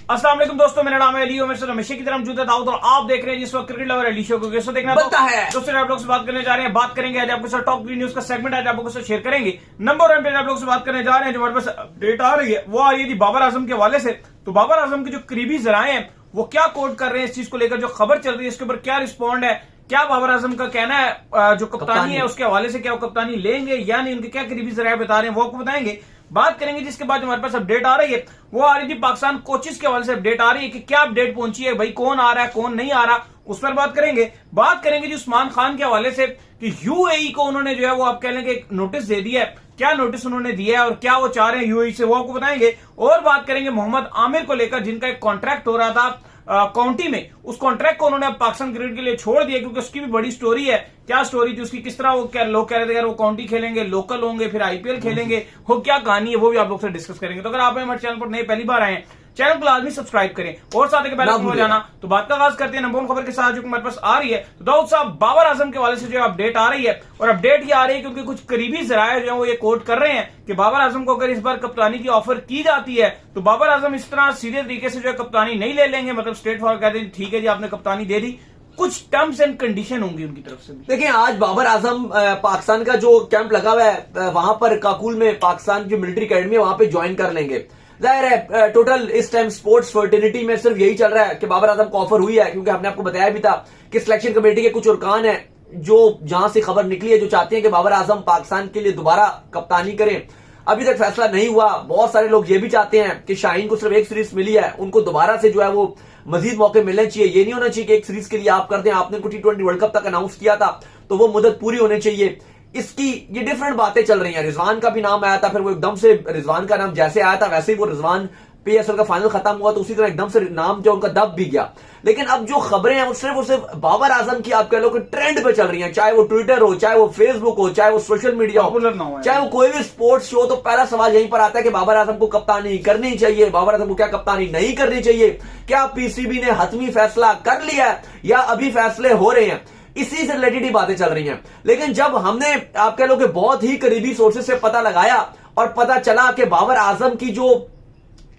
अस्सलाम वालेकुम दोस्तों, मेरा नाम है अली और मेरे साथ हमेशा की तरह मौजूद है दाऊद और आप देख रहे हैं जिस वक्त क्रिकेट लवर अली शो को कैसे देखना बनता है। दोस्तों आप लोग से बात करने जा रहे हैं, बात करेंगे आज आपके साथ टॉप 3 न्यूज का सेगमेंट आज आपको साथ शेयर करेंगे। नंबर 1 पे आप लोग से बात करने जा रहे हैं, जो हमारे पास अपडेट आ रही है वो आ रही है बाबर आजम के हवाले से। तो बाबर आजम के जो करीबी जराए हैं वो क्या कोट कर रहे हैं इस चीज को लेकर, जो खबर चल रही है इसके ऊपर क्या रिस्पॉन्ड है, क्या बाबर आजम का कहना है जो कप्तानी है उसके हवाले से, क्या वो कप्तानी लेंगे या नहीं, उनके क्या करीबी जराए बता रहे हैं वो आपको बताएंगे। बात करेंगे जिसके बाद हमारे पास अपडेट आ रही है वो आ रही थी पाकिस्तान कोचेस के हवाले से अपडेट आ रही है कि क्या अपडेट पहुंची है, भाई कौन आ रहा है कौन नहीं आ रहा, उस पर बात करेंगे। बात करेंगे जी उस्मान खान के हवाले से कि यूएई को उन्होंने जो है वो आप कह लेंगे एक नोटिस दे दिया है, क्या नोटिस उन्होंने दिया है और क्या वो चाह रहे हैं यूएई से वो आपको बताएंगे। और बात करेंगे मोहम्मद आमिर को लेकर जिनका एक कॉन्ट्रैक्ट हो रहा था काउंटी में, उस कॉन्ट्रैक्ट को उन्होंने अब पाकिस्तान क्रिकेट के लिए छोड़ दिया क्योंकि उसकी भी बड़ी स्टोरी है। क्या स्टोरी थी उसकी, किस तरह वो लोग कह रहे थे यार वो काउंटी खेलेंगे, लोकल होंगे, फिर आईपीएल खेलेंगे, वो क्या कहानी है वो भी आप लोग से डिस्कस करेंगे। तो अगर आप हमारे चैनल पर नए पहली बार आए हैं चैनल को लाजमी सब्सक्राइब करें और साथ ही पहले हो जाना। तो बात का आगाज करते हैं नंबर 1 खबर के साथ जो हमारे पास आ रही है। तो दाऊद साहब बाबर आजम के हवाले से जो अपडेट आ रही है, और अपडेट ये आ रही है क्योंकि कुछ करीबी जराये जो है वो ये कोट कर रहे हैं कि बाबर आजम को अगर इस बार कप्तानी की ऑफर की जाती है तो बाबर आजम इस तरह सीधे तरीके से जो है कप्तानी नहीं ले लेंगे, मतलब स्ट्रेट फॉरवर्ड कहते हैं ठीक है जी आपने कप्तानी दे दी, कुछ टर्म्स एंड कंडीशन होंगी उनकी तरफ से। देखिए आज बाबर आजम पाकिस्तान का जो कैंप लगा हुआ है वहां पर काकुल में पाकिस्तान की मिलिट्री अकेडमी है वहां पे ज्वाइन कर लेंगे। जाहिर है टोटल इस टाइम स्पोर्ट्स फर्टिलिटी में सिर्फ यही चल रहा है कि बाबर आजम को ऑफर हुई है, क्योंकि हमने आपको बताया भी था कि सिलेक्शन कमेटी के कुछ अरकान है जो जहां से खबर निकली है जो चाहते हैं कि बाबर आजम पाकिस्तान के लिए दोबारा कप्तानी करें। अभी तक फैसला नहीं हुआ। बहुत सारे लोग ये भी चाहते हैं कि शाहीन को सिर्फ एक सीरीज मिली है, उनको दोबारा से जो है वो मजीद मौके मिलने चाहिए। ये नहीं होना चाहिए कि एक सीरीज के लिए आप कर दें, आपने T20 वर्ल्ड कप तक अनाउंस किया था तो वो मुद्दत पूरी होनी चाहिए। इसकी ये डिफरेंट बातें चल रही हैं। रिजवान का भी नाम आया था, फिर वो एकदम से रिजवान का नाम जैसे आया था वैसे ही वो रिजवान पीएसएल का फाइनल खत्म हुआ तो उसी तरह एकदम से नाम जो उनका दब भी गया। लेकिन अब जो खबरें हैं वो सिर्फ बाबर आजम की आप कह लो कि ट्रेंड पे चल रही हैं, चाहे वो ट्विटर हो, चाहे वो फेसबुक हो, चाहे वो सोशल मीडिया हो, चाहे वो कोई भी स्पोर्ट्स शो। तो पहला सवाल यहीं पर आता है कि बाबर आजम को कप्तानी करनी चाहिए, बाबर आजम को क्या कप्तानी नहीं करनी चाहिए, क्या पीसीबी ने हतमी फैसला कर लिया है या अभी फैसले हो रहे हैं। इसी से रिलेटेड ही बातें चल रही हैं। लेकिन जब हमने आप कह लो कि बहुत ही करीबी सोर्सेज से पता लगाया और पता चला कि बाबर आजम की जो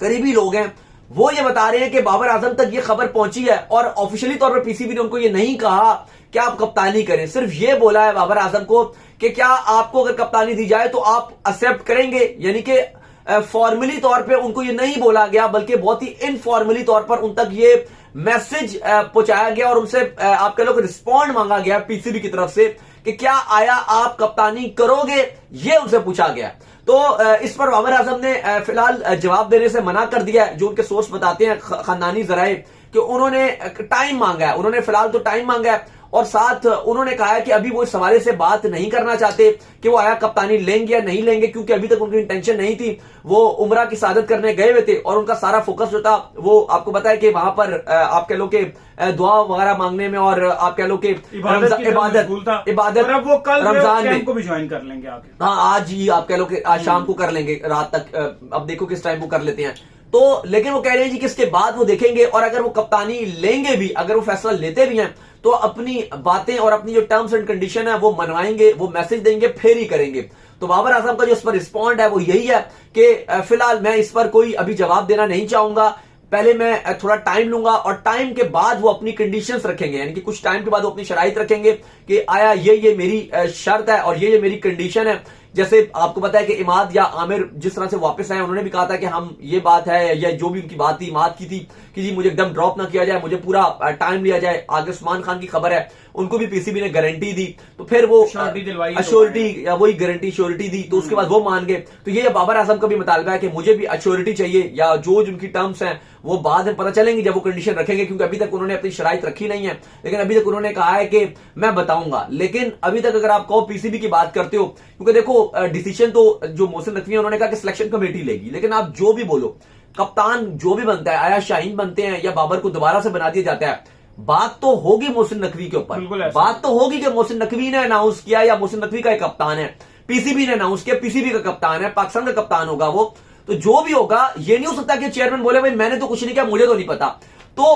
करीबी लोग हैं वो ये बता रहे हैं कि बाबर आजम तक ये खबर पहुंची है और ऑफिशियली तौर पर पीसीबी ने उनको ये नहीं कहा कि आप कप्तानी करें, सिर्फ ये बोला है बाबर आजम को कि क्या आपको अगर कप्तानी दी जाए तो आप एक्सेप्ट करेंगे। यानी कि फॉर्मली तौर पे उनको ये नहीं बोला गया बल्कि बहुत ही इनफॉर्मली तौर पर उन तक ये मैसेज पहुंचाया गया और उनसे आप कह लो कि रिस्पॉन्ड मांगा गया पीसीबी की तरफ से कि क्या आया आप कप्तानी करोगे, ये उनसे पूछा गया। तो इस पर बाबर आजम ने फिलहाल जवाब देने से मना कर दिया है। जो उनके सोर्स बताते हैं खानदानी जराए कि उन्होंने टाइम मांगा है, उन्होंने फिलहाल तो टाइम मांगा है और साथ उन्होंने कहा है कि अभी वो इस हवाले से बात नहीं करना चाहते कि वो आया कप्तानी लेंगे या नहीं लेंगे, क्योंकि अभी तक उनकी इंटेंशन नहीं थी। वो उमरा की सादत करने गए हुए थे और उनका सारा फोकस जो था वो आपको पता है कि वहां पर आप कह लो कि दुआ वगैरह मांगने में और आप कह लो कि इबादत वो कल रमजान में को भी ज्वाइन कर लेंगे आगे। हाँ आज ही आप कह लो कि आज शाम को कर लेंगे, रात तक अब देखो किस टाइम वो कर लेते हैं। तो लेकिन वो कह रहे हैं जी कि इसके बाद वो देखेंगे और अगर वो कप्तानी लेंगे भी, अगर वो फैसला लेते भी हैं तो अपनी बातें और अपनी जो टर्म्स एंड कंडीशन है वो मनवाएंगे, वो मैसेज देंगे, फिर ही करेंगे। तो बाबर आजम का जो इस पर रिस्पॉन्ड है वो यही है कि फिलहाल मैं इस पर कोई अभी जवाब देना नहीं चाहूंगा, पहले मैं थोड़ा टाइम लूंगा और टाइम के बाद वो अपनी कंडीशंस रखेंगे। यानी कि कुछ टाइम के बाद वो अपनी शराइत रखेंगे कि आया ये मेरी शर्त है और ये मेरी कंडीशन है। जैसे आपको पता है कि इमाद या आमिर जिस तरह से वापस आए उन्होंने भी कहा था कि हम ये बात है या जो भी उनकी बात थी इमाद की थी कि जी मुझे एकदम ड्रॉप ना किया जाए, मुझे पूरा टाइम लिया जाए। आगे उस्मान खान की खबर है उनको भी पीसीबी ने गारंटी दी तो फिर वो अश्योरिटी या वही गारंटी श्योरिटी दी तो उसके बाद वो मान गए। तो ये बाबर आजम का भी मुतालबा है कि मुझे भी अश्योरिटी चाहिए या जो उनकी टर्म्स हैं वो बाद में पता चलेंगे जब वो कंडीशन रखेंगे, क्योंकि अभी तक उन्होंने अपनी शराइत रखी नहीं है। लेकिन अभी तक उन्होंने कहा है कि मैं बताऊंगा। लेकिन अभी तक अगर आप कहो पीसीबी की बात करते हो, क्योंकि देखो डिसीजन तो जो मोहसिन नकवी उन्होंने कहा कि सिलेक्शन कमेटी लेगी, लेकिन आप जो भी बोलो कप्तान जो भी बनता है, आया शाहीन बनते हैं या बाबर को दोबारा से बना दिया जाता है, बात तो होगी मोहसिन नकवी के ऊपर। बात तो होगी कि मोहसिन नकवी ने अनाउंस किया या मोहसिन नकवी का एक कप्तान है, पीसीबी ने अनाउंस किया, पीसीबी का कप्तान है, पाकिस्तान का कप्तान होगा वो। तो जो भी होगा ये नहीं हो सकता कि चेयरमैन बोले भाई मैंने तो कुछ नहीं किया, मुझे तो नहीं पता। तो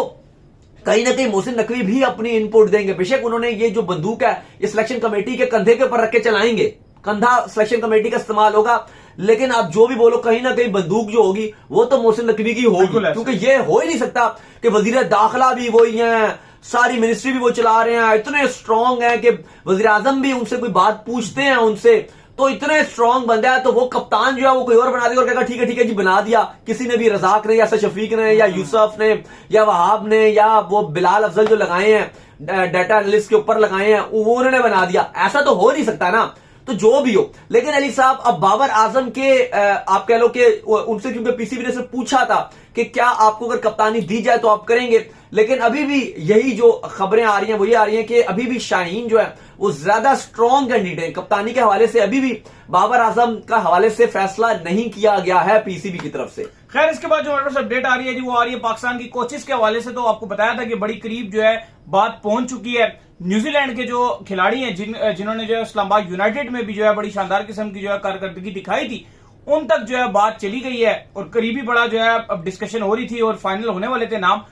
कहीं ना कहीं मोहसिन नकवी भी अपनी इनपुट देंगे। बेशक उन्होंने ये जो बंदूक है ये सिलेक्शन कमेटी के कंधे के ऊपर रख के चलाएंगे, कंधा सिलेक्शन कमेटी का इस्तेमाल होगा, लेकिन आप जो भी बोलो कहीं ना कहीं बंदूक जो होगी वो तो मोहसिन नकवी की होगी, क्योंकि ये हो ही नहीं सकता कि वजीर दाखिला भी वही हैं, सारी मिनिस्ट्री भी वो चला रहे हैं, इतने स्ट्रांग हैं कि वजीर आजम भी उनसे कोई बात पूछते हैं उनसे, तो इतने स्ट्रांग बंदा है, तो वो कप्तान जो है वो कोई और बना दिया और कहेगा ठीक है जी बना दिया। किसी ने भी रजाक ने या शफीक ने या यूसुफ ने या वहाब ने या वो बिलाल अफजल जो लगाए हैं डाटा एनालिस्ट के ऊपर लगाए हैं वो उन्होंने बना दिया, ऐसा तो हो नहीं सकता ना। तो जो भी हो, लेकिन अली साहब अब बाबर आजम के आप कह लो कि उनसे क्योंकि पीसीबी ने सिर्फ पूछा था कि क्या आपको अगर कप्तानी दी जाए तो आप करेंगे, लेकिन अभी भी यही जो खबरें आ रही हैं वो ये आ रही हैं कि अभी भी शाहीन जो है वो ज्यादा स्ट्रॉन्ग कैंडिडेट है कप्तानी के हवाले से, अभी भी बाबर आजम का हवाले से फैसला नहीं किया गया है पीसीबी की तरफ से। खैर इसके बाद जो हमारे पास अपडेट आ रही है जी वो आ रही है पाकिस्तान की कोचेस के हवाले से। तो आपको बताया था कि बड़ी करीब जो है बात पहुंच चुकी है। न्यूजीलैंड के जो खिलाड़ी हैं जिन्होंने जो है इस्लामाबाद यूनाइटेड में भी जो है बड़ी शानदार किस्म की जो है कारकर्दगी दिखाई थी, उन तक जो है बात चली गई है और करीबी बड़ा जो है अब डिस्कशन हो रही थी और फाइनल होने वाले थे। नाम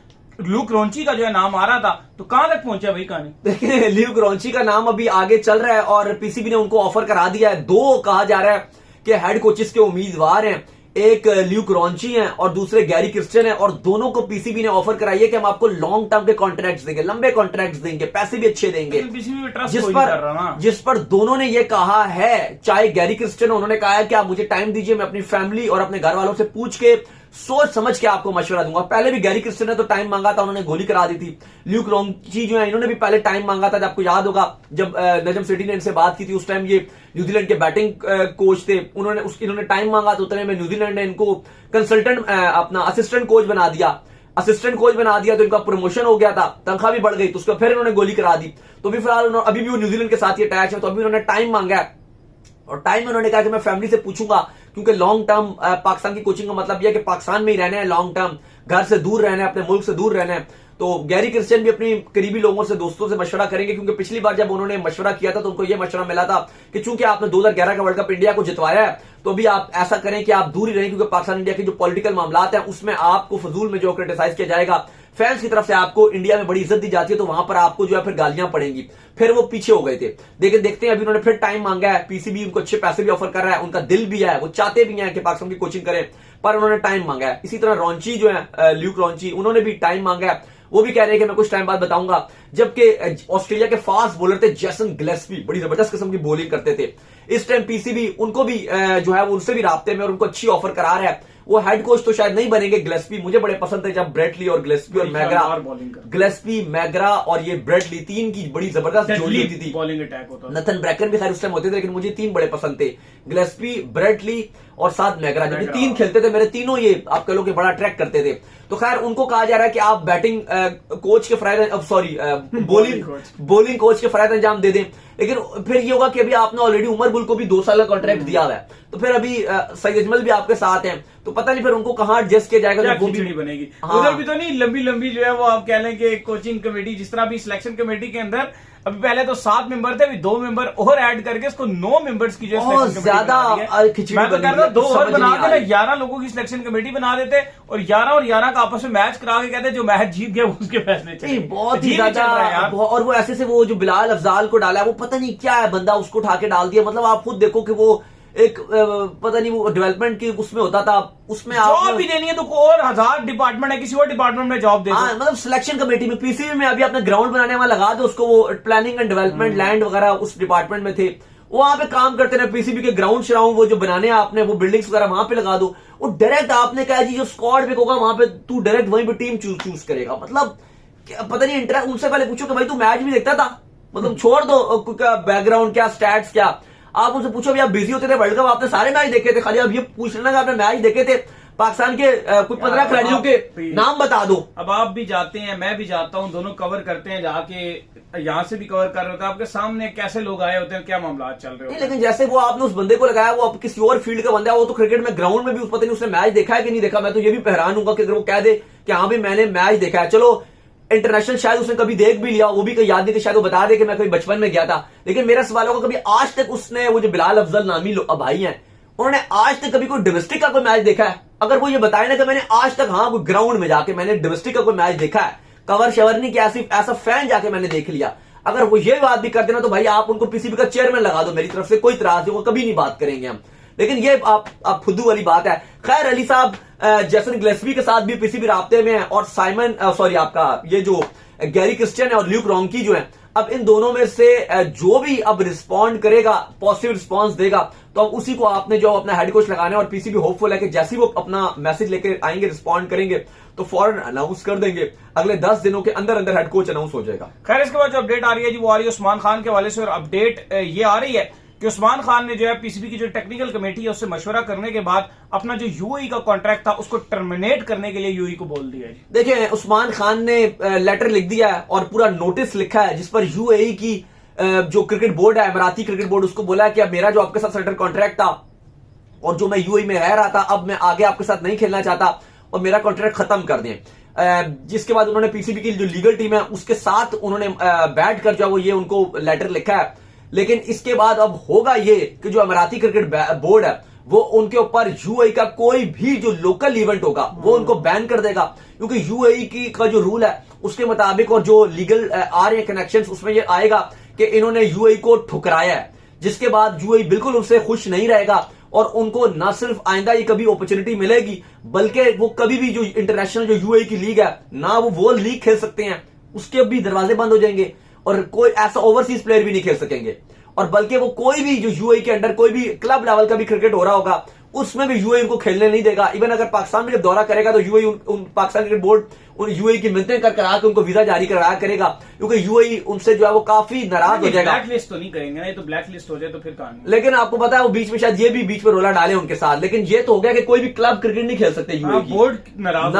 ल्यूक रॉन्ची का जो है नाम आ रहा था, तो कहां तक पहुंचा भाई कहानी? देखिए ल्यूक रॉन्ची का नाम अभी आगे चल रहा है और पीसीबी ने उनको ऑफर करा दिया है। दो कहा जा रहा है कि हेड कोचेस के उम्मीदवार हैं, एक ल्यूक रॉन्ची हैं और दूसरे गैरी क्रिस्टियन हैं, और दोनों को पीसीबी ने ऑफर कराई है कि हम आपको लॉन्ग टर्म के कॉन्ट्रैक्ट्स देंगे, लंबे कॉन्ट्रैक्ट्स देंगे, पैसे भी अच्छे देंगे, जिस पर दोनों ने ये कहा है। चाहे गैरी क्रिस्टियन उन्होंने कहा है कि आप मुझे टाइम दीजिए, मैं अपनी फैमिली और अपने घर वालों से पूछ के सोच समझ के आपको मशवरा दूंगा। पहले भी गैरी क्रिस्टियन ने तो टाइम मांगा था, उन्होंने गोली करा दी थी। ल्यूक रॉन्ची जो है इन्होंने भी पहले टाइम मांगा था, आपको याद होगा जब नजम सेठी ने इनसे बात की थी, उस टाइम ये न्यूजीलैंड के बैटिंग कोच थे, इन्होंने टाइम मांगा तो उतने में न्यूजीलैंड ने इनको कंसल्टेंट अपना असिस्टेंट कोच बना दिया तो इनका प्रमोशन हो गया था, तनख्वाह भी बढ़ गई, तो उसको फिर इन्होंने गोली करा दी। तो भी फिलहाल अभी भी वो न्यूजीलैंड के साथ ही अटैच है, तो अभी उन्होंने टाइम मांगा है और टाइम में उन्होंने कहा कि मैं फैमिली से पूछूंगा, क्योंकि लॉन्ग टर्म पाकिस्तान की कोचिंग का मतलब यह है कि पाकिस्तान में ही रहना है, लॉन्ग टर्म घर से दूर रहना है, अपने मुल्क से दूर रहना है। तो गैरी क्रिस्टियन भी अपनी करीबी लोगों से दोस्तों से मशवरा करेंगे, क्योंकि पिछली बार जब उन्होंने मशवरा किया था तो उनको यह मशवरा मिला था कि चूंकि आपने 2011 का वर्ल्ड कप इंडिया को जितवाया है तो अभी आप ऐसा करें कि आप दूर ही रहें, क्योंकि पाकिस्तान इंडिया के जो पॉलिटिकल मामला है उसमें आपको फजूल में जो क्रिटिसाइज किया जाएगा, फैंस की तरफ से आपको इंडिया में बड़ी इज्जत दी जाती है, तो वहां पर आपको जो है फिर गालियां पड़ेंगी। फिर वो पीछे हो गए थे, देखते हैं अभी उन्होंने फिर टाइम मांगा है, पीसीबी उनको अच्छे पैसे भी ऑफर कर रहा है, उनका दिल भी है, वो चाहते भी हैं कि पाकिस्तान की कोचिंग करें, पर उन्होंने टाइम मांगा है। इसी तरह रॉन्ची जो है ल्यूक रॉन्ची, उन्होंने भी टाइम मांगा है, वो भी कह रहे हैं कि मैं कुछ टाइम बाद बताऊंगा। जबकि ऑस्ट्रेलिया के फास्ट बॉलर थे जेसन गिलेस्पी, बड़ी जबरदस्त किस्म की बॉलिंग करते थे, इस टाइम पीसीबी उनको भी जो है वो उनसे भी राब्ते में और उनको अच्छी ऑफर करा रहा है। वो हेड कोच तो शायद नहीं बनेंगे, गिलेस्पी मुझे बड़े पसंद थे जब ब्रेटली और गिलेस्पी और मैगरा, गिलेस्पी मैगरा और ये ब्रेटली तीन की बड़ी जबरदस्त जोड़ी होती थी, बॉलिंग अटैक होता था। नथन ब्रैकन भी खैर उस टाइम होते थे, लेकिन मुझे तीन बड़े पसंद थे, गिलेस्पी, ब्रेटली और साथ मैगरा। जब ये तीन खेलते थे मेरे तीनों ये आप कह लो कि बड़ा ट्रैक करते थे। तो खैर उनको कहा जा रहा है कि आप बैटिंग कोच के बॉलिंग कोच के फरायद अंजाम दे दें, लेकिन फिर ये होगा कि अभी आपने ऑलरेडी उमर गुल को भी 2 साल का कॉन्ट्रैक्ट दिया हुआ है, तो फिर अभी सईद अजमल भी आपके साथ हैं, तो पता नहीं फिर उनको कहां एडजस्ट किया जाएगा, वो भी बनेगी। उधर भी तो नहीं लंबी जो है वो आप कह लें कि कोचिंग कमेटी, जिस तरह भी सिलेक्शन कमेटी के अंदर अभी पहले तो 7 मेंबर थे, अभी 2 मेंबर और ऐड करके इसको 9 मेंबर्स की जो है ज्यादा खिचड़ी मैं तो कह रहा हूं 2 और बना के 11 लोगों की सिलेक्शन कमेटी बना देते और 11 का आपस में मैच करा के कहते जो मैच जीत गया उसके फैसले चले। बहुत ही ज्यादा, और वो ऐसे से वो जो बिलाल अफजाल को डाला है वो पता नहीं क्या है बंदा, उसको उठा के डाल दिया। मतलब आप खुद देखो कि वो एक पता नहीं वो डेवलपमेंट की उसमें होता था, उसमें जॉब भी देनी है तो और 1000 डिपार्टमेंट है, किसी और डिपार्टमेंट में जॉब दे दो। मतलब सिलेक्शन कमेटी में, पीसीबी में अभी आपने ग्राउंड बनाने वाला लगा दो उसको, वो प्लानिंग एंड डेवलपमेंट लैंड वगैरह उस डिपार्टमेंट में थे, वहां पे काम करते रहे। पीसीबी के ग्राउंड श्राउंड वो जो बनाने आपने वो बिल्डिंग्स वगैरह वहां पे लगा दो, वो डायरेक्ट आपने कहा जी जो स्क्वाड पिक होगा वहां पे तू डायरेक्ट वहीं पे टीम चूज करेगा। मतलब पता नहीं इंटरेस्ट, उनसे पहले पूछो कि भाई तू मैच भी देखता था, मतलब छोड़ दो बैकग्राउंड क्या स्टैट्स क्या, आप उनसे पूछो आप बिजी होते थे वर्ल्ड कप, आपने सारे मैच देखे थे, खाली अब ये पूछ लेना कि आपने मैच देखे थे पाकिस्तान के कुछ 15 खिलाड़ियों के नाम बता दो। अब आप भी जाते हैं, मैं भी जाता हूं, दोनों कवर करते हैं, जाके यहां से भी कवर कर रहे होते हैं, आपके सामने कैसे लोग आए होते हैं, क्या मामला चल रहे होते हैं। लेकिन जैसे वो आपने उस बंदे को लगाया, वो अब किसी और फील्ड का बंदा है, वो तो क्रिकेट में ग्राउंड में भी उस पता नहीं उसने मैच देखा है कि नहीं देखा। मैं तो ये भी हैरान हूंगा कि अगर वो कह दे कि हाँ भी मैंने मैच देखा है, चलो इंटरनेशनल शायद उसने कभी देख भी लिया, वो भी कहीं याद नहीं, शायद वो बता दे कि मैं कभी बचपन में गया था, लेकिन मेरा सवाल होगा कभी आज तक उसने, वो जो बिलाल अफजल नामी भाई हैं, उन्होंने आज तक कभी कोई डोमेस्टिक का कोई मैच देखा है? अगर वो ये बताए ना कि मैंने आज तक हाँ कोई ग्राउंड में जाके मैंने डोमेस्टिक का कोई मैच देखा है, कवर शवर नहीं किया, सिर्फ ऐसा फैन जाके मैंने देख लिया, अगर वो ये बात भी कर देना तो भाई आप उनको पीसीबी का चेयरमैन लगा दो, मेरी तरफ से कोई इतराज नहीं, वो कभी नहीं बात करेंगे हम। लेकिन ये आप फुद्दू वाली बात है। खैर अली साहब जेसन गिलेस्पी के साथ भी पीसीबी राब्ते में है, और साइमन सॉरी आपका ये जो गैरी क्रिस्टियन है और ल्यूक रॉन्की जो है, अब इन दोनों में से जो भी अब रिस्पॉन्ड करेगा, पॉजिटिव रिस्पॉन्स देगा, तो अब उसी को आपने जो अपना हेड कोच लगाना है। और पीसीबी होपफुल है कि जैसे ही वो अपना मैसेज लेकर आएंगे, रिस्पॉन्ड करेंगे, तो फौरन अनाउंस कर देंगे। अगले 10 दिनों के अंदर अंदर हेड कोच अनाउंस हो जाएगा। खैर इसके बाद जो अपडेट आ रही है जी, वो आ रही है उस्मान खान के हवाले से, और अपडेट ये आ रही है कि उस्मान खान ने जो है पीसीबी की जो टेक्निकल कमेटी है उससे मशवरा करने के बाद अपना जो यूएई का कॉन्ट्रैक्ट था उसको टर्मिनेट करने के लिए यूएई को बोल दिया है। देखिए उस्मान खान ने लेटर लिख दिया है और पूरा नोटिस लिखा है, जिस पर यूएई की जो क्रिकेट बोर्ड है, अमीराती क्रिकेट बोर्ड, उसको बोला कि अब मेरा जो आपके साथ सेंटर कॉन्ट्रैक्ट था और जो मैं यूएई में रह रहा था, अब मैं आगे आपके साथ नहीं खेलना चाहता और मेरा कॉन्ट्रैक्ट खत्म कर दें। जिसके बाद उन्होंने पीसीबी की जो लीगल टीम है उसके साथ उन्होंने बैठ कर जो वो ये उनको लेटर लिखा है। लेकिन इसके बाद अब होगा ये कि जो अमीराती क्रिकेट बोर्ड है वो उनके ऊपर यूएई का कोई भी जो लोकल इवेंट होगा वो उनको बैन कर देगा, क्योंकि यूएई की का जो रूल है उसके मुताबिक और जो लीगल आ रहे कनेक्शंस उसमें ये आएगा कि इन्होंने यूएई को ठुकराया है, जिसके बाद यूएई बिल्कुल उनसे खुश नहीं रहेगा और उनको ना सिर्फ आइंदा ये कभी अपॉर्चुनिटी मिलेगी, बल्कि वो कभी भी जो इंटरनेशनल जो यूएई की लीग है ना वो लीग खेल सकते हैं, उसके भी दरवाजे बंद हो जाएंगे और कोई ऐसा ओवरसीज प्लेयर भी नहीं खेल सकेंगे। और बल्कि वो कोई भी जो यूएई के अंडर कोई भी क्लब लेवल का भी क्रिकेट हो रहा होगा उसमें भी यूएई उनको खेलने नहीं देगा। इवन अगर पाकिस्तान में जब दौरा करेगा तो यूएई पाकिस्तान क्रिकेट बोर्ड उन यूएई की मिन्नतें करा के उनको वीजा जारी कराया करेगा, क्योंकि यूएई उनसे जो है वो काफी नाराज हो जाएगा। ब्लैक लिस्ट तो नहीं करेंगे ना, ये तो ब्लैक लिस्ट हो जाए तो फिर कहानी। लेकिन आपको पता है वो बीच में शायद ये भी बीच में रोला डाले उनके साथ, लेकिन ये तो हो गया कि कोई भी क्लब क्रिकेट नहीं खेल सकते यूएई की, बोर्ड नाराज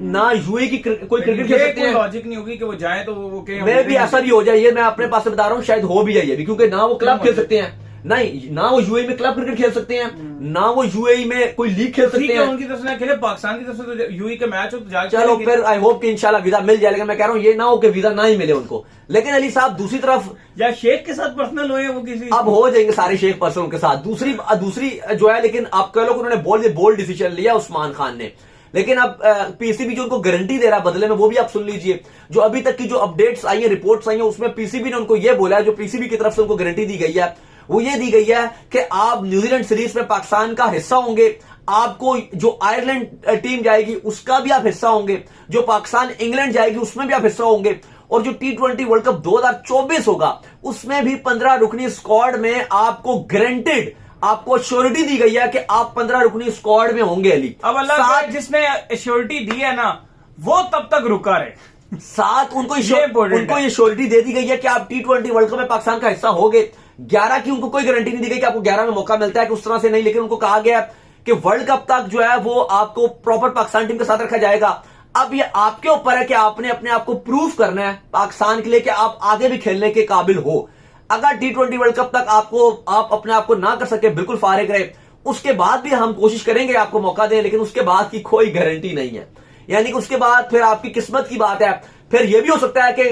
ना यूएई की कोई क्रिकेट खेल सकते हैं। लॉजिक नहीं होगी कि वो जाए तो वो मैं भी ऐसा भी हो जाए, ये मैं अपने पास से बता रहा हूँ, शायद हो भी जाइए, क्योंकि ना वो क्लब खेल सकते हैं, नहीं ना वो यूएई में क्लब क्रिकेट खेल सकते हैं, ना वो यूएई में कोई लीग खेल सकते हैं। उनकी तरफ से खेले, पाकिस्तान की तरफ से तो यूएई का मैच हो तो जाके चलो फिर आई होप कि इंशाल्लाह वीजा मिल जाएगा। मैं कह रहा हूँ ये ना हो कि वीजा ना ही मिले उनको। लेकिन अली साहब दूसरी तरफ या शेख के साथ पर्सनल हुए वो किसी अब हो जाएंगे सारे शेख पर्सन के साथ, दूसरी जो है। लेकिन आप कह लो उन्होंने बोल्ड डिसीजन लिया उस्मान खान ने, लेकिन अब पीसीबी जो उनको गारंटी दे रहा है बदले में वो भी आप सुन लीजिए। जो अभी तक की जो अपडेट्स आई है, रिपोर्ट्स आई है, उसमें पीसीबी ने उनको ये बोला है, जो पीसीबी की तरफ से उनको गारंटी दी गई है वो ये दी गई है कि आप न्यूजीलैंड सीरीज में पाकिस्तान का हिस्सा होंगे, आपको जो आयरलैंड टीम जाएगी उसका भी आप हिस्सा होंगे, जो पाकिस्तान इंग्लैंड जाएगी उसमें भी आप हिस्सा होंगे, और जो T20 वर्ल्ड कप 2024 होगा उसमें भी 15 रुकनी स्क्वाड में आपको गारंटेड आपको श्योरिटी दी गई है कि आप 15 रुकनी स्क्वाड में होंगे। अली अब अल्लाह जिसने श्योरिटी दी है ना वो तब तक रुका रहे, साथ उनको ये श्योरिटी दे दी गई है कि आप T20 वर्ल्ड कप में पाकिस्तान का हिस्सा होगे। 11 की उनको कोई गारंटी नहीं दी गई कि आपको 11 में मौका मिलता है कि उस तरह से नहीं, लेकिन उनको कहा गया कि वर्ल्ड कप तक जो है वो आपको प्रॉपर पाकिस्तान टीम के साथ रखा जाएगा। अब ये आपके ऊपर है कि आपने अपने आप को प्रूफ करना है पाकिस्तान के लिए कि आप आगे भी खेलने के काबिल हो। अगर T20 वर्ल्ड कप तक आप अपने आप को ना कर सके, बिल्कुल फारिग रहे, उसके बाद भी हम कोशिश करेंगे आपको मौका दें, लेकिन उसके बाद की कोई गारंटी नहीं है। यानी कि उसके बाद फिर आपकी किस्मत की बात है। फिर यह भी हो सकता है कि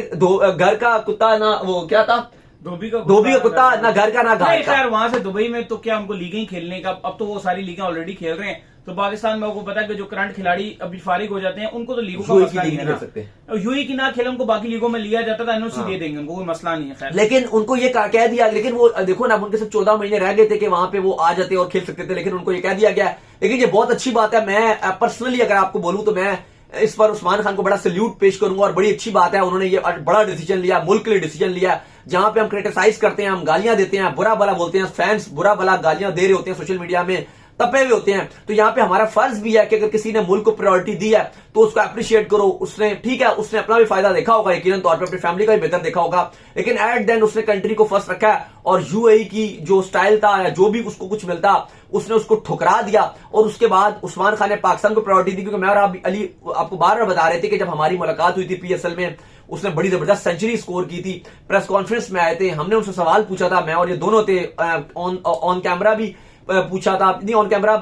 घर का कुत्ता ना वो क्या था धोबी का कुत्ता ना घर का ना घाट का। खैर वहां से दुबई में तो क्या उनको लीगें खेलने का, अब तो वो सारी लीगें ऑलरेडी खेल रहे हैं। तो पाकिस्तान में आपको पता है कि जो करंट खिलाड़ी अभी फारिग हो जाते हैं उनको तो लीगों का मसला नहीं है, यूएई की ना खेले उनको बाकी लीगों में लिया जाता था, एनओसी दे देंगे, उनको कोई मसला नहीं है। खैर लेकिन उनको ये कह दिया, लेकिन वो देखो ना उनके सिर्फ 14 महीने रह गए थे कि वहां पे वो आ जाते और खेल सकते थे, लेकिन उनको ये कह दिया गया। लेकिन ये बहुत अच्छी बात है। मैं पर्सनली अगर आपको बोलूं तो मैं इस पर उस्मान खान को बड़ा सल्यूट पेश करूंगा और बड़ी अच्छी बात है उन्होंने ये बड़ा डिसीजन लिया, मुल्क के लिए डिसीजन लिया। जहां पे हम क्रिटिसाइज करते हैं, हम गालियां देते हैं, बुरा भला बोलते हैं, फैंस बुरा भला गालियां दे रहे होते हैं, सोशल मीडिया में तपे हुए होते हैं, तो यहां पे हमारा फर्ज भी है कि अगर किसी ने मुल्क को प्रायोरिटी दी है तो उसको अप्रिशिएट करो। उसने ठीक है, उसने अपना भी फायदा देखा होगा, यकीनन तौर पर अपनी फैमिली का भी बेहतर देखा होगा, लेकिन एट देन उसने कंट्री को फर्स्ट रखा है और यूएई की जो स्टाइल था या जो भी उसको कुछ मिलता उसने उसको ठुकरा दिया। और उसके बाद उस्मान खान ने पाकिस्तान को प्रायोरिटी दी, क्योंकि मैं और अली आपको बार बार बता रहे थे कि जब हमारी मुलाकात हुई थी पीएसएल में उसने बड़ी जबरदस्त सेंचुरी स्कोर की थी। प्रेस कॉन्फ्रेंस में आए थे, हमने उनसे सवाल पूछा था, मैं और ये दोनों थे, ऑन कैमरा भी पूछा था, नहीं ऑन कैमरा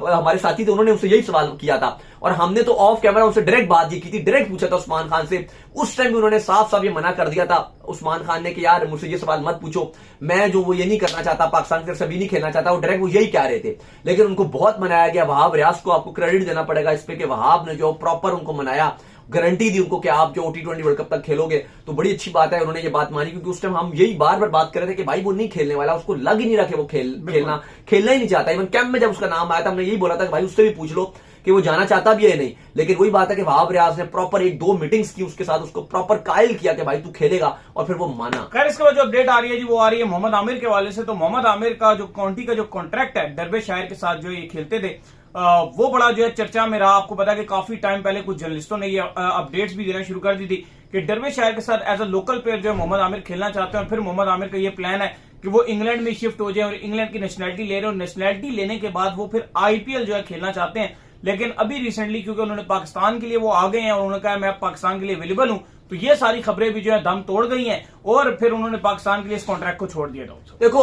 हमारे साथी थे, उन्होंने उनसे यही सवाल किया था, और हमने तो ऑफ कैमरा उनसे डायरेक्ट बात की थी, डायरेक्ट पूछा था उस्मान खान से। उस टाइम भी उन्होंने साफ साफ ये मना कर दिया था उस्मान खान ने कि यार मुझसे ये सवाल मत पूछो, मैं जो वो ये नहीं करना चाहता, पाकिस्तान की तरफ से भी नहीं खेलना चाहता, वो डायरेक्ट वो यही कह रहे थे। लेकिन उनको बहुत मनाया गया। वहाब रियाज को आपको क्रेडिट देना पड़ेगा इस पे कि वहाब ने जो प्रॉपर उनको मनाया, गारंटी दी उनको कि आप जो T20 वर्ल्ड कप तक खेलोगे। तो बड़ी अच्छी बात है उन्होंने ये बात मानी, क्योंकि उस टाइम हम यही बार बार बात कर रहे थे कि भाई वो नहीं खेलने वाला, उसको लग ही नहीं रहा कि वो खेलना ही नहीं चाहता। इवन कैंप में जब उसका नाम आया था हमने यही बोला था कि भाई उससे भी पूछ लो कि वो जाना चाहता भी है नहीं। लेकिन वही बात है कि वहाब रियाज ने प्रॉपर 1-2 मीटिंग्स की उसके साथ, उसको प्रॉपर कायल किया कि भाई तू खेलेगा, और फिर वो माना। खैर इसके बाद जो अपडेट आ रही है जी वो आ रही है मोहम्मद आमिर के हवाले से। तो मोहम्मद आमिर का जो काउंटी का जो कॉन्ट्रैक्ट है डर्बेशायर के साथ जो ये खेलते थे, वो बड़ा जो है चर्चा में रहा। आपको पता है कि काफी टाइम पहले कुछ जर्नलिस्टों ने ये अपडेट्स भी देना शुरू कर दी थी कि डर्बेशायर के साथ एज अ लोकल प्लेयर जो है मोहम्मद आमिर खेलना चाहते हैं। और फिर मोहम्मद आमिर का ये प्लान है कि वो इंग्लैंड में शिफ्ट हो जाए और इंग्लैंड की नेशनलिटी ले रहे हैं, और नेशनलिटी लेने के बाद वो फिर आईपीएल जो है खेलना चाहते हैं। लेकिन अभी रिसेंटली क्योंकि उन्होंने पाकिस्तान के लिए वो आ गए हैं और उन्होंने कहा मैं पाकिस्तान के लिए अवेलेबल हूं, तो ये सारी खबरें भी जो है दम तोड़ गई हैं और फिर उन्होंने पाकिस्तान के लिए इस कॉन्ट्रैक्ट को छोड़ दिया था। देखो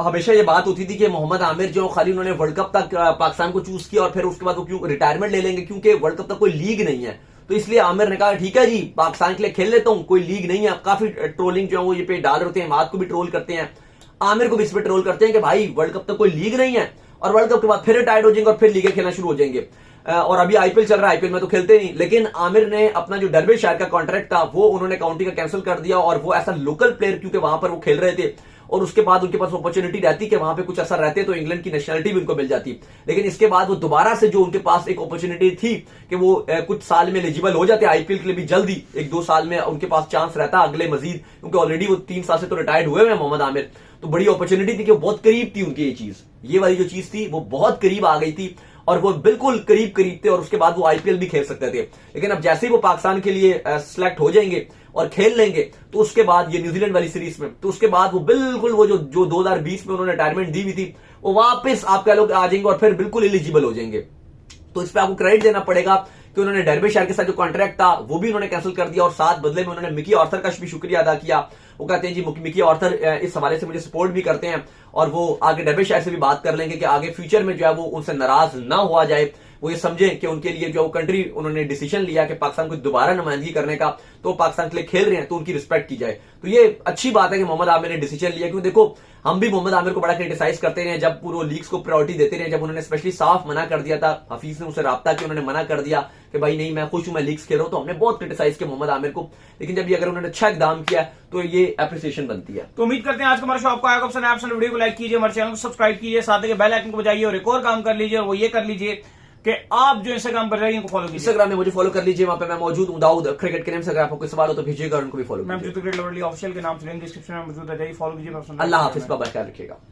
हमेशा ये बात होती थी कि मोहम्मद आमिर जो खाली उन्होंने वर्ल्ड कप तक पाकिस्तान को चूज किया और फिर उसके बाद वो क्यों रिटायरमेंट ले लेंगे, क्योंकि वर्ल्ड कप तक कोई लीग नहीं है। तो इसलिए आमिर ने कहा ठीक है जी पाकिस्तान के लिए खेल लेता हूं, कोई लीग नहीं है। काफी ट्रोलिंग जो है वो ये पे डाल रहे हैं, माद को भी ट्रोल करते हैं, आमिर को भी इस पे ट्रोल करते हैं कि भाई वर्ल्ड कप तक कोई लीग नहीं है और वर्ल्ड कप के बाद फिर रिटायर्ड हो जाएंगे और फिर लीगें खेलना शुरू हो जाएंगे। और अभी आईपीएल चल रहा है, आईपीएल में तो खेलते नहीं। लेकिन आमिर ने अपना जो डर्बेशायर का कॉन्ट्रैक्ट था वो उन्होंने काउंटी का कैंसिल कर दिया, और वो ऐसा लोकल प्लेयर क्योंकि वहां पर वो खेल रहे थे और उसके बाद उनके पास अपॉर्चुनिटी रहती कि वहां पे कुछ असर रहते तो इंग्लैंड की नेशनलिटी भी उनको मिल जाती। लेकिन इसके बाद वो दोबारा से जो उनके पास एक अपॉर्चुनिटी थी कि वो कुछ साल में एलिजिबल हो जाते आईपीएल के लिए भी, जल्दी 1-2 साल में उनके पास चांस रहता अगले मजीद, क्योंकि ऑलरेडी वो 3 साल से तो रिटायर्ड हुए हैं मोहम्मद आमिर। तो बड़ी अपॉर्चुनिटी थी कि वो बहुत करीब थी उनकी, ये वाली जो चीज थी वो बहुत करीब आ गई थी और वो बिल्कुल करीब थे, और उसके बाद वो आईपीएल भी खेल सकते थे। लेकिन अब जैसे ही वो पाकिस्तान के लिए सिलेक्ट हो जाएंगे और खेल लेंगे, तो उसके बाद ये न्यूजीलैंड वाली सीरीज में, तो उसके बाद वो बिल्कुल वो जो 2020 में उन्होंने रिटायरमेंट दी हुई थी वो वापस आप कह लो आ जाएंगे और फिर बिल्कुल एलिजिबल हो जाएंगे। तो इस पे आपको क्रेडिट देना पड़ेगा कि उन्होंने डर्बेशायर के साथ जो कॉन्ट्रैक्ट था वो भी उन्होंने कैंसिल कर दिया, और साथ बदले में उन्होंने मिकी आर्थर का भी शुक्रिया अदा किया। वो कहते हैं जी मिकी आर्थर इस हवाले से मुझे सपोर्ट भी करते हैं और वो आगे डर्बेशायर से भी बात कर लेंगे कि आगे फ्यूचर में जो है वो उनसे नाराज ना हुआ जाए। वो ये समझें कि उनके लिए जो कंट्री उन्होंने डिसीजन लिया कि पाकिस्तान को दोबारा नुमाइंदगी करने का, तो पाकिस्तान के लिए खेल रहे हैं तो उनकी रिस्पेक्ट की जाए। तो ये अच्छी बात है कि मोहम्मद आमिर ने डिसीजन लिया, क्योंकि देखो हम भी मोहम्मद आमिर को बड़ा क्रिटिसाइज करते रहे जब पूरे लीग्स को प्रायोरिटी देते रहे। जब उन्होंने स्पेशली साफ मना कर दिया था, हफीज ने उसे राब्ता किया, उन्होंने मना कर दिया कि भाई नहीं मैं खुश हूं, मैं लीग्स खेल रहा हूं, तो हमने बहुत क्रिटिसाइज किया मोहम्मद आमिर को। लेकिन जब ये अगर उन्होंने अच्छा इकदाम किया तो ये एप्रिसिएशन बनती है। तो उम्मीद करते हैं आज का हमारा शो आपको आएगा पसंद। आप वीडियो को लाइक कीजिए, हमारे चैनल को सब्सक्राइब कीजिए, साथ ही बेल आइकन को बजाइए और एक और काम कर लीजिए, और वो ये कर लीजिए कि आप जो इंस्टाग्राम पर रहिए उनको फॉलो कीजिए। इंस्टाग्राम में मुझे फॉलो कर लीजिए, वहां पे मैं मौजूद हूं दाऊद क्रिकेट के नाम से। अगर आपको कोई सवाल हो तो भेजिएगा और उनको भी फॉलो कीजिए। मैं क्रिकेट लवली ऑफिशियल के नाम से डिस्क्रिप्शन में मौजूद है, जाइए फॉलो कीजिए। अल्लाह हाफिज, बाबा ख्याल रखिएगा।